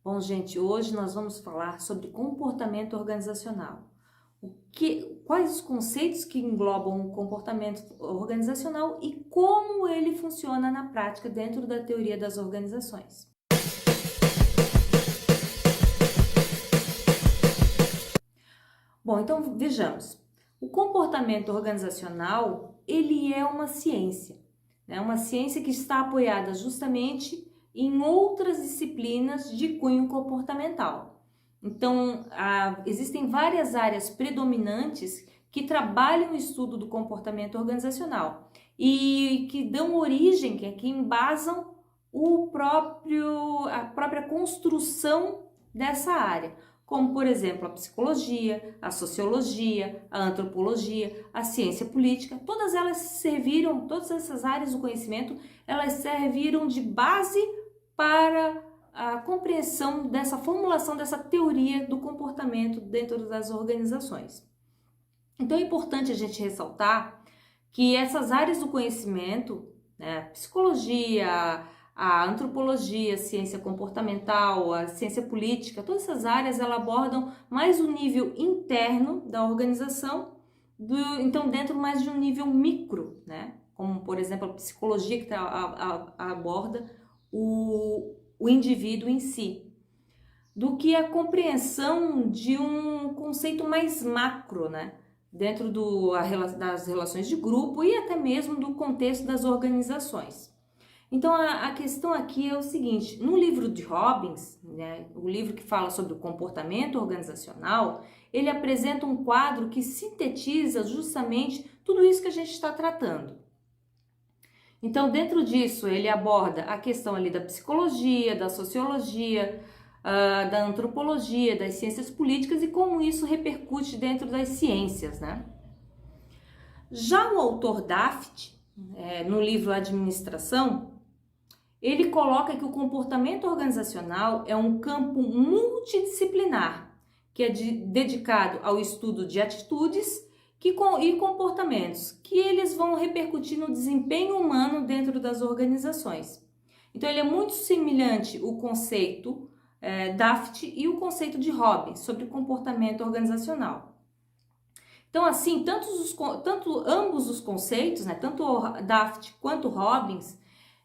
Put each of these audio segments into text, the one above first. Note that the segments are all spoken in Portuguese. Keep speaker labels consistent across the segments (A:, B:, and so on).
A: Bom, gente, hoje nós vamos falar sobre comportamento organizacional. Quais os conceitos que englobam o comportamento organizacional e como ele funciona na prática dentro da teoria das organizações. Bom, então vejamos. O comportamento organizacional, ele é uma ciência, né? Uma ciência que está apoiada justamente em outras disciplinas de cunho comportamental. Então, existem várias áreas predominantes que trabalham o estudo do comportamento organizacional e que dão origem, que embasam a própria construção dessa área, como, por exemplo, a psicologia, a sociologia, a antropologia, a ciência política. Todas essas áreas do conhecimento, elas serviram de base para a compreensão dessa formulação dessa teoria do comportamento dentro das organizações. Então é importante a gente ressaltar que essas áreas do conhecimento, né, psicologia, a antropologia, a ciência comportamental, a ciência política, todas essas áreas elas abordam mais o nível interno da organização, então dentro mais de um nível micro, né? Como por exemplo a psicologia que aborda o indivíduo em si, do que a compreensão de um conceito mais macro, né? Dentro das relações de grupo e até mesmo do contexto das organizações. Então a questão aqui é o seguinte: no livro de Robbins, né, o livro que fala sobre o comportamento organizacional, ele apresenta um quadro que sintetiza justamente tudo isso que a gente está tratando. Então, dentro disso, ele aborda a questão ali da psicologia, da sociologia, da antropologia, das ciências políticas e como isso repercute dentro das ciências, né? Já o autor Daft, no livro Administração, ele coloca que o comportamento organizacional é um campo multidisciplinar, que é dedicado ao estudo de atitudes e comportamentos, que eles vão repercutir no desempenho humano dentro das organizações. Então, ele é muito semelhante o conceito Daft e o conceito de Robbins sobre comportamento organizacional. Então, assim, ambos os conceitos, né, tanto o Daft quanto o Robbins,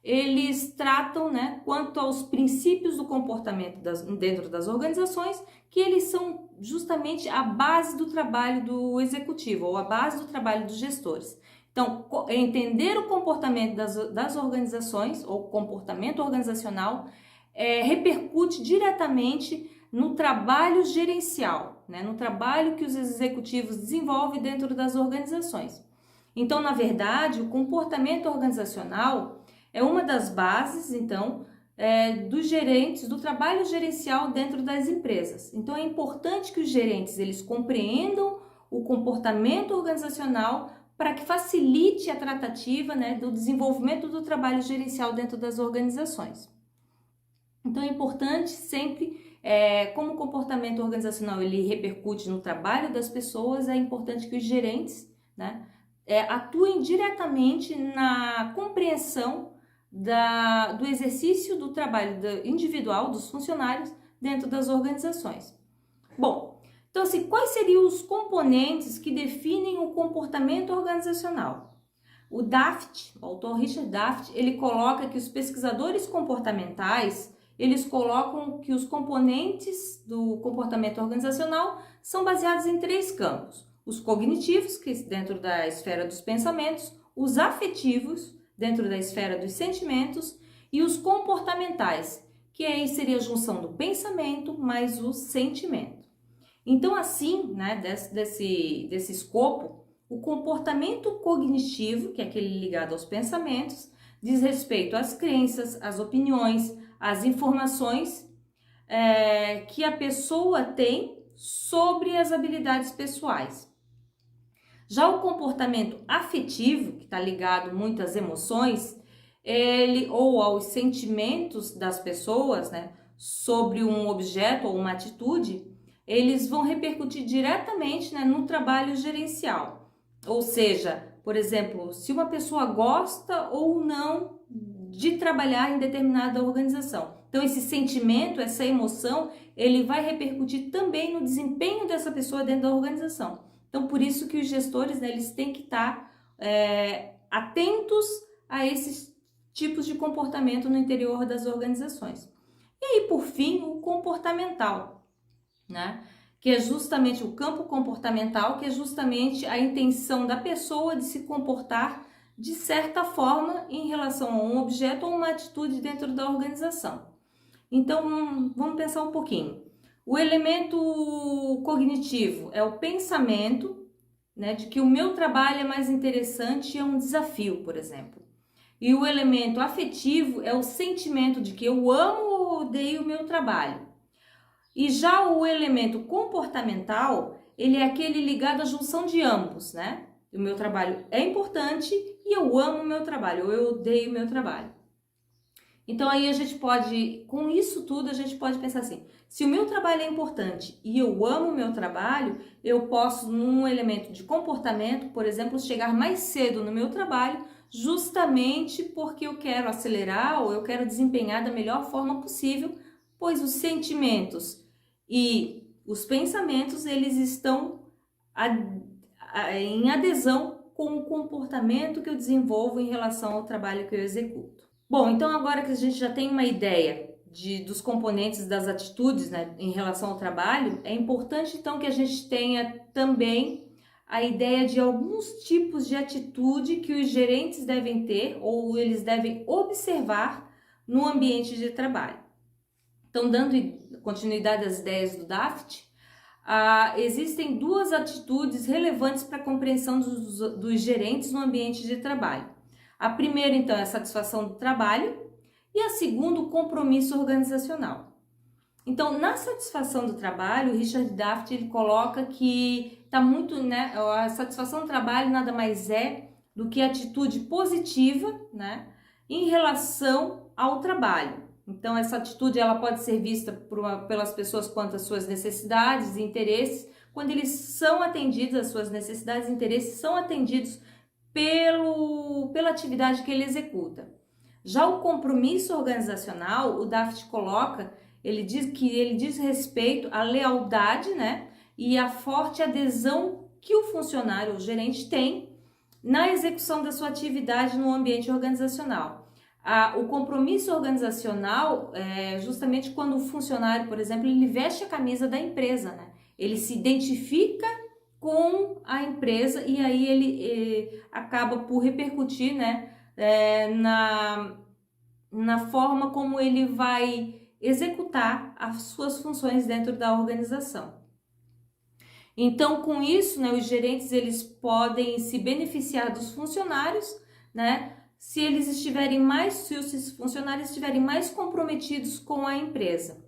A: eles tratam, né, quanto aos princípios do comportamento dentro das organizações, que eles são justamente a base do trabalho do executivo, ou a base do trabalho dos gestores. Então, entender o comportamento das organizações, ou comportamento organizacional, repercute diretamente no trabalho gerencial, né, no trabalho que os executivos desenvolvem dentro das organizações. Então, na verdade, o comportamento organizacional é uma das bases, então, dos gerentes, do trabalho gerencial dentro das empresas. Então, é importante que os gerentes eles compreendam o comportamento organizacional para que facilite a tratativa, né, do desenvolvimento do trabalho gerencial dentro das organizações. Então, é importante sempre, como o comportamento organizacional ele repercute no trabalho das pessoas, é importante que os gerentes, né, atuem diretamente na compreensão do exercício do trabalho individual dos funcionários dentro das organizações. Bom, então assim, quais seriam os componentes que definem o comportamento organizacional? O autor Richard Daft, ele coloca que os pesquisadores comportamentais, eles colocam que os componentes do comportamento organizacional são baseados em 3 campos: os cognitivos, que dentro da esfera dos pensamentos, os afetivos, dentro da esfera dos sentimentos, e os comportamentais, que aí seria a junção do pensamento mais o sentimento. Então, assim, né, desse escopo, o comportamento cognitivo, que é aquele ligado aos pensamentos, diz respeito às crenças, às opiniões, às informações que a pessoa tem sobre as habilidades pessoais. Já o comportamento afetivo, que está ligado muito às emoções, ou aos sentimentos das pessoas, né, sobre um objeto ou uma atitude, eles vão repercutir diretamente, né, no trabalho gerencial. Ou seja, por exemplo, se uma pessoa gosta ou não de trabalhar em determinada organização. Então, esse sentimento, essa emoção, ele vai repercutir também no desempenho dessa pessoa dentro da organização. Então, por isso que os gestores, né, eles têm que estar atentos a esses tipos de comportamento no interior das organizações. E aí, por fim, o comportamental, né? Que é justamente o campo comportamental, que é justamente a intenção da pessoa de se comportar de certa forma em relação a um objeto ou uma atitude dentro da organização. Então, vamos pensar um pouquinho. O elemento cognitivo é o pensamento, né, de que o meu trabalho é mais interessante e é um desafio, por exemplo. E o elemento afetivo é o sentimento de que eu amo ou odeio o meu trabalho. E já o elemento comportamental, ele é aquele ligado à junção de ambos, né? O meu trabalho é importante e eu amo o meu trabalho, ou eu odeio o meu trabalho. Então aí a gente pode, com isso tudo, a gente pode pensar assim, se o meu trabalho é importante e eu amo o meu trabalho, eu posso, num elemento de comportamento, por exemplo, chegar mais cedo no meu trabalho, justamente porque eu quero acelerar ou eu quero desempenhar da melhor forma possível, pois os sentimentos e os pensamentos, eles estão em adesão com o comportamento que eu desenvolvo em relação ao trabalho que eu executo. Bom, então agora que a gente já tem uma ideia dos componentes das atitudes, né, em relação ao trabalho, é importante então que a gente tenha também a ideia de alguns tipos de atitude que os gerentes devem ter ou eles devem observar no ambiente de trabalho. Então, dando continuidade às ideias do DAFT, existem duas atitudes relevantes para a compreensão dos gerentes no ambiente de trabalho. A primeira, então, é a satisfação do trabalho e a segunda, o compromisso organizacional. Então, na satisfação do trabalho, o Richard Daft ele coloca que está muito, né, a satisfação do trabalho nada mais é do que atitude positiva, né, em relação ao trabalho. Então, essa atitude ela pode ser vista pelas pessoas quanto às suas necessidades e interesses, quando eles são atendidos, as suas necessidades e interesses são atendidos pela atividade que ele executa. Já o compromisso organizacional, o Daft coloca, ele diz respeito à lealdade, né, e à forte adesão que o funcionário, o gerente, tem na execução da sua atividade no ambiente organizacional. O compromisso organizacional é justamente quando o funcionário, por exemplo, ele veste a camisa da empresa, né? Ele se identifica com a empresa e aí ele acaba por repercutir, né, na forma como ele vai executar as suas funções dentro da organização. Então, com isso, né, os gerentes eles podem se beneficiar dos funcionários, né, se os funcionários estiverem mais comprometidos com a empresa.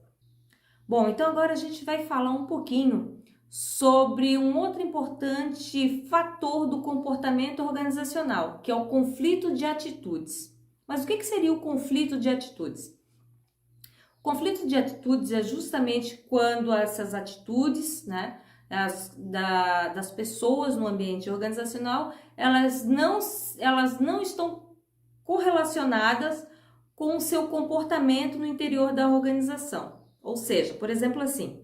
A: Bom, então agora a gente vai falar um pouquinho sobre um outro importante fator do comportamento organizacional, que é o conflito de atitudes. Mas o que seria o conflito de atitudes? O conflito de atitudes é justamente quando essas atitudes, né, das pessoas no ambiente organizacional, elas não estão correlacionadas com o seu comportamento no interior da organização. Ou seja, por exemplo assim,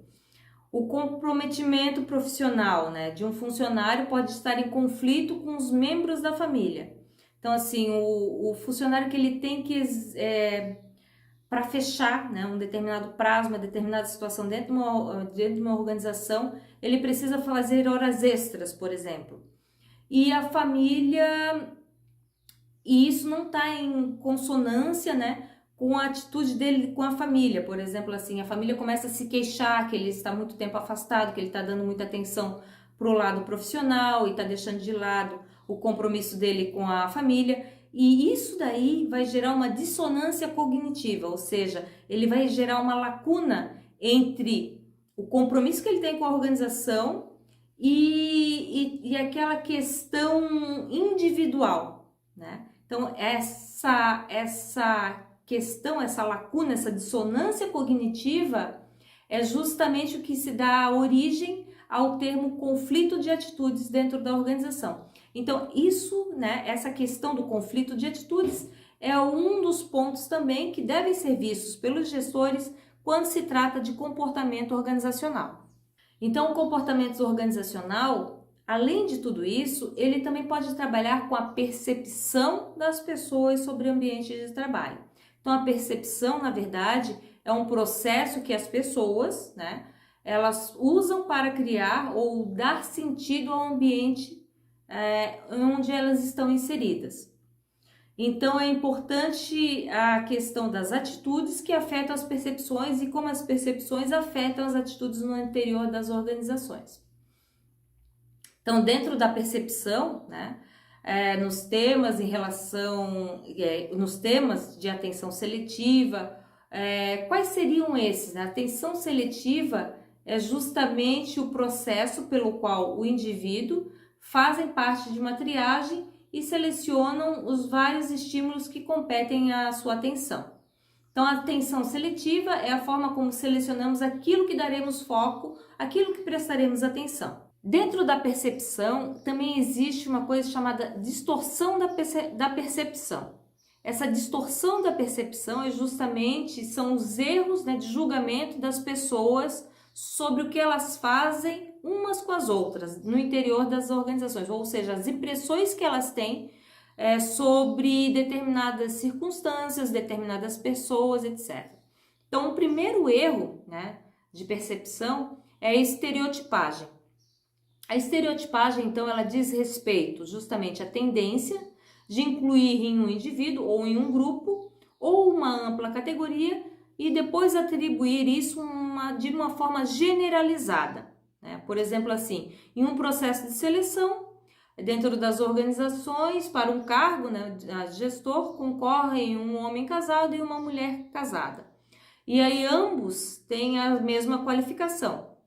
A: o comprometimento profissional, né, de um funcionário pode estar em conflito com os membros da família. Então assim, o funcionário que ele tem que para fechar, né, um determinado prazo, uma determinada situação dentro de uma organização, ele precisa fazer horas extras, por exemplo. E a família, e isso não está em consonância, né, com a atitude dele com a família. Por exemplo, assim, a família começa a se queixar que ele está muito tempo afastado, que ele está dando muita atenção para o lado profissional e está deixando de lado o compromisso dele com a família. E isso daí vai gerar uma dissonância cognitiva, ou seja, ele vai gerar uma lacuna entre o compromisso que ele tem com a organização e aquela questão individual, né? Então, essa questão, essa lacuna, essa dissonância cognitiva é justamente o que se dá origem ao termo conflito de atitudes dentro da organização. Então, isso, né, essa questão do conflito de atitudes é um dos pontos também que devem ser vistos pelos gestores quando se trata de comportamento organizacional. Então, o comportamento organizacional, além de tudo isso, ele também pode trabalhar com a percepção das pessoas sobre o ambiente de trabalho. Então, a percepção, na verdade, é um processo que as pessoas, né, elas usam para criar ou dar sentido ao ambiente onde elas estão inseridas. Então, é importante a questão das atitudes que afetam as percepções e como as percepções afetam as atitudes no interior das organizações. Então, dentro da percepção, né, nos temas nos temas de atenção seletiva, quais seriam esses? A atenção seletiva é justamente o processo pelo qual o indivíduo fazem parte de uma triagem e selecionam os vários estímulos que competem à sua atenção. Então, a atenção seletiva é a forma como selecionamos aquilo que daremos foco, aquilo que prestaremos atenção. Dentro da percepção, também existe uma coisa chamada distorção da percepção. Essa distorção da percepção são os erros, né, de julgamento das pessoas sobre o que elas fazem umas com as outras no interior das organizações, ou seja, as impressões que elas têm sobre determinadas circunstâncias, determinadas pessoas, etc. Então, o primeiro erro, né, de percepção é a estereotipagem. A estereotipagem, então, ela diz respeito justamente à tendência de incluir em um indivíduo ou em um grupo ou uma ampla categoria e depois atribuir isso de uma forma generalizada, né? Por exemplo, assim, em um processo de seleção, dentro das organizações, para um cargo, né, gestor, concorrem um homem casado e uma mulher casada. E aí ambos têm a mesma qualificação,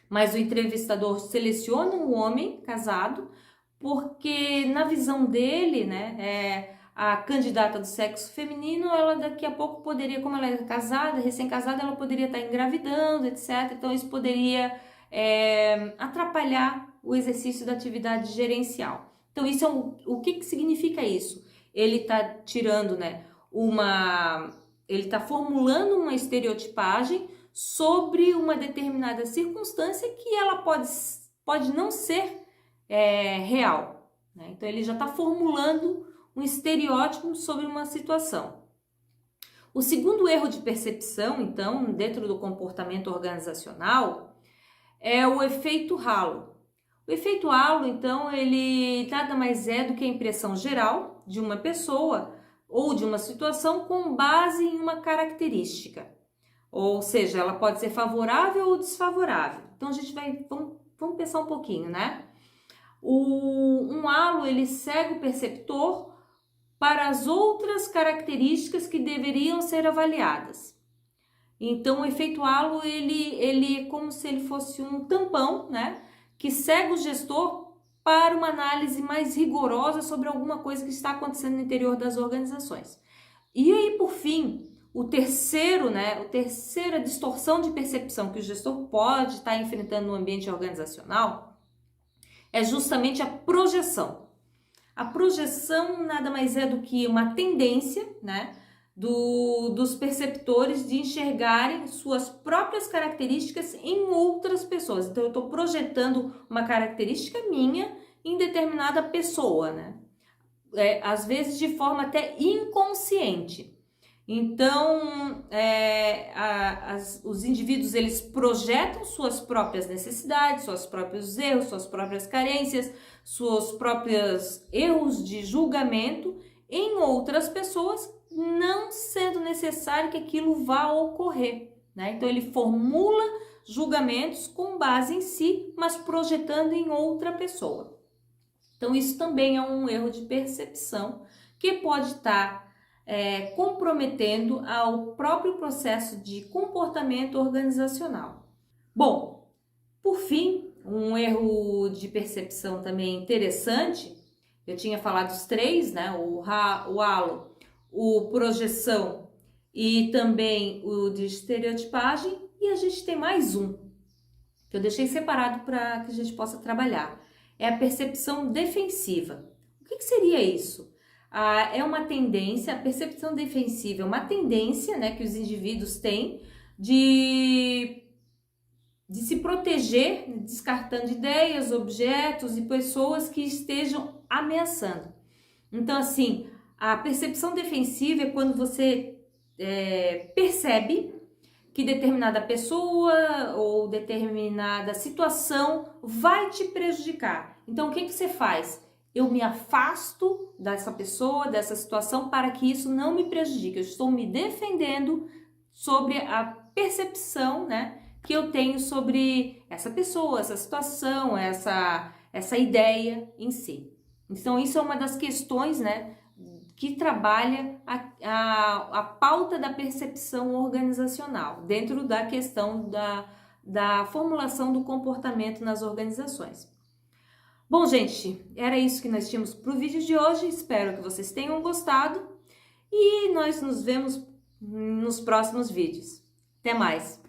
A: mas o entrevistador seleciona um homem casado porque, na visão dele, né, a candidata do sexo feminino, ela daqui a pouco poderia, como ela é casada, recém-casada, ela poderia estar engravidando, etc. Então, isso poderia atrapalhar o exercício da atividade gerencial. Então, isso é o que significa isso? Ele está tirando, né, ele está formulando uma estereotipagem sobre uma determinada circunstância que ela pode não ser real, né? Então, ele já está formulando um estereótipo sobre uma situação. O segundo erro de percepção, então, dentro do comportamento organizacional, é o efeito halo. O efeito halo, então, ele nada mais é do que a impressão geral de uma pessoa ou de uma situação com base em uma característica. Ou seja, ela pode ser favorável ou desfavorável. Então, vamos pensar um pouquinho, né? Um halo, ele cega o perceptor para as outras características que deveriam ser avaliadas. Então, o efeito halo, ele é como se ele fosse um tampão, né, que cega o gestor para uma análise mais rigorosa sobre alguma coisa que está acontecendo no interior das organizações. E aí, por fim, a terceira distorção de percepção que o gestor pode estar enfrentando no ambiente organizacional é justamente a projeção. A projeção nada mais é do que uma tendência, né, dos perceptores de enxergarem suas próprias características em outras pessoas. Então, eu estou projetando uma característica minha em determinada pessoa, né? Às vezes de forma até inconsciente. Então, os indivíduos, eles projetam suas próprias necessidades, seus próprios erros, suas próprias carências, seus próprios erros de julgamento em outras pessoas, não sendo necessário que aquilo vá ocorrer, né? Então, ele formula julgamentos com base em si, mas projetando em outra pessoa. Então, isso também é um erro de percepção que pode estar comprometendo ao próprio processo de comportamento organizacional. Bom, por fim, um erro de percepção também interessante, eu tinha falado os três, né? O halo, o projeção e também o de estereotipagem, e a gente tem mais um, que eu deixei separado para que a gente possa trabalhar. É a percepção defensiva. O que seria isso? É uma tendência, a percepção defensiva é uma tendência, né, que os indivíduos têm de se proteger, descartando ideias, objetos e pessoas que estejam ameaçando. Então, assim, a percepção defensiva é quando você percebe que determinada pessoa ou determinada situação vai te prejudicar. Então, o que você faz? Eu me afasto dessa pessoa, dessa situação, para que isso não me prejudique. Eu estou me defendendo sobre a percepção, né, que eu tenho sobre essa pessoa, essa situação, essa ideia em si. Então, isso é uma das questões, né, que trabalha a pauta da percepção organizacional, dentro da questão da formulação do comportamento nas organizações. Bom, gente, era isso que nós tínhamos para o vídeo de hoje. Espero que vocês tenham gostado e nós nos vemos nos próximos vídeos. Até mais!